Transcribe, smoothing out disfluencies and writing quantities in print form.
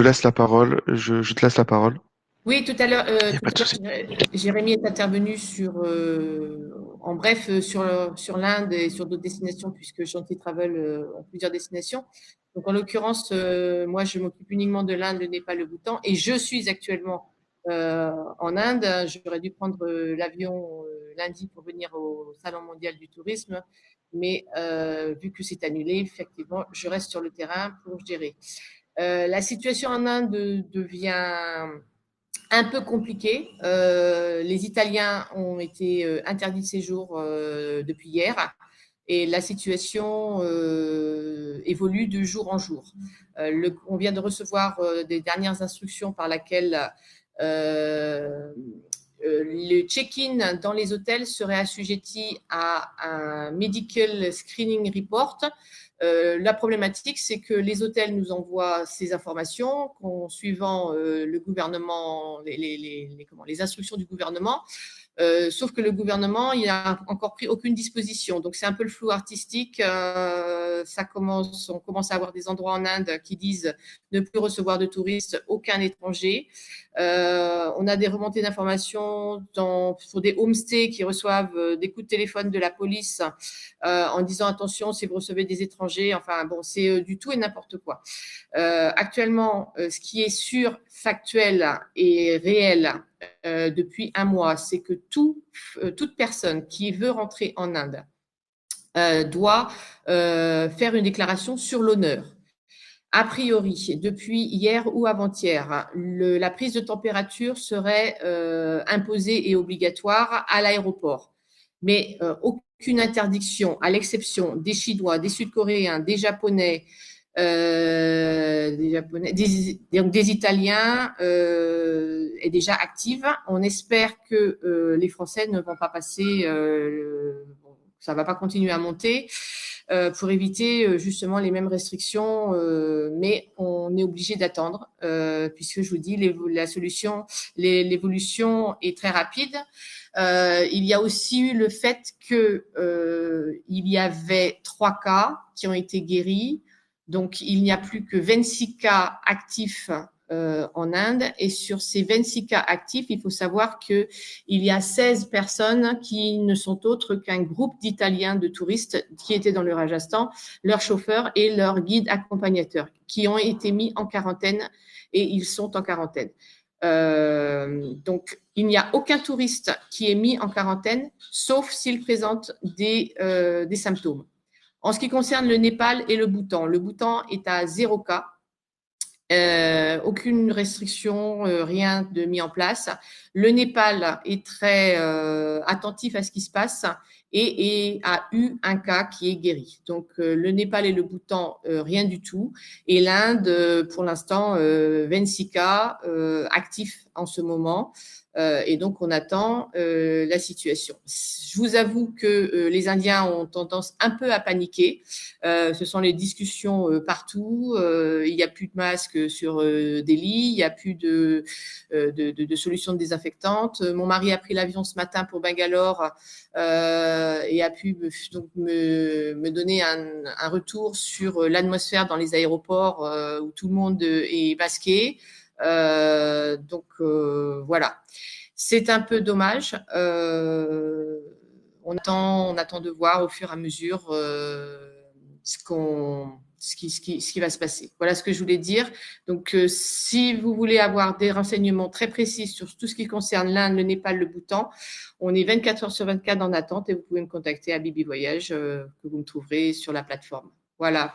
te laisse la parole. Je te laisse la parole. Oui, Il n'y a pas de souci. Jérémy est intervenu en bref, sur l'Inde et sur d'autres destinations, puisque Chantier Travel ont plusieurs destinations. Donc, en l'occurrence, moi, je m'occupe uniquement de l'Inde, le Népal, le Bhoutan, et je suis actuellement en Inde. J'aurais dû prendre l'avion lundi pour venir au Salon mondial du tourisme, mais vu que c'est annulé, effectivement, je reste sur le terrain pour gérer. La situation en Inde devient un peu compliqué. Les Italiens ont été interdits de séjour depuis hier et la situation évolue de jour en jour. On vient de recevoir des dernières instructions par laquelle euh, le check-in dans les hôtels serait assujetti à un medical screening report. La problématique, c'est que les hôtels nous envoient ces informations suivant le gouvernement, les instructions du gouvernement. Sauf que le gouvernement, il n'a encore pris aucune disposition. Donc, c'est un peu le flou artistique. On commence à avoir des endroits en Inde qui disent ne plus recevoir de touristes, aucun étranger. On a des remontées d'informations sur des homestays qui reçoivent des coups de téléphone de la police en disant attention si vous recevez des étrangers. Enfin, bon, c'est du tout et n'importe quoi. Actuellement, ce qui est sûr, factuel et réel depuis un mois, c'est que toute personne qui veut rentrer en Inde doit faire une déclaration sur l'honneur. A priori, depuis hier ou avant-hier, la prise de température serait imposée et obligatoire à l'aéroport. Mais aucune interdiction, à l'exception des Chinois, des Sud-Coréens, des Italiens, est déjà active. On espère que les Français ne vont pas passer, ça ne va pas continuer à monter pour éviter justement les mêmes restrictions, mais on est obligé d'attendre puisque je vous dis l'évolution est très rapide. Il y a aussi eu le fait que il y avait 3 cas qui ont été guéris, donc il n'y a plus que 26 cas actifs en Inde. Et sur ces 26 cas actifs, il faut savoir qu'il y a 16 personnes qui ne sont autres qu'un groupe d'Italiens de touristes qui étaient dans le Rajasthan, leur chauffeur et leur guide accompagnateur, qui ont été mis en quarantaine et ils sont en quarantaine. Donc, il n'y a aucun touriste qui est mis en quarantaine, sauf s'il présente des symptômes. En ce qui concerne le Népal et le Bhoutan est à 0 cas. Aucune restriction, rien de mis en place. Le Népal est très attentif à ce qui se passe et a eu un cas qui est guéri. Donc le Népal et le Bhoutan, rien du tout. Et l'Inde, pour l'instant, 26 cas actifs en ce moment. Et donc on attend la situation. Je vous avoue que les Indiens ont tendance un peu à paniquer. Ce sont les discussions partout. Il n'y a plus de masques sur des lits, il n'y a plus de solutions désinfectantes. Mon mari a pris l'avion ce matin pour Bangalore et a pu donc me donner un retour sur l'atmosphère dans les aéroports où tout le monde est masqué. Voilà. C'est un peu dommage. On attend de voir au fur et à mesure ce qui va se passer. Voilà ce que je voulais dire. Donc, si vous voulez avoir des renseignements très précis sur tout ce qui concerne l'Inde, le Népal, le Bhoutan, on est 24 heures sur 24 en attente et vous pouvez me contacter à Bibi Voyage que vous me trouverez sur la plateforme. Voilà.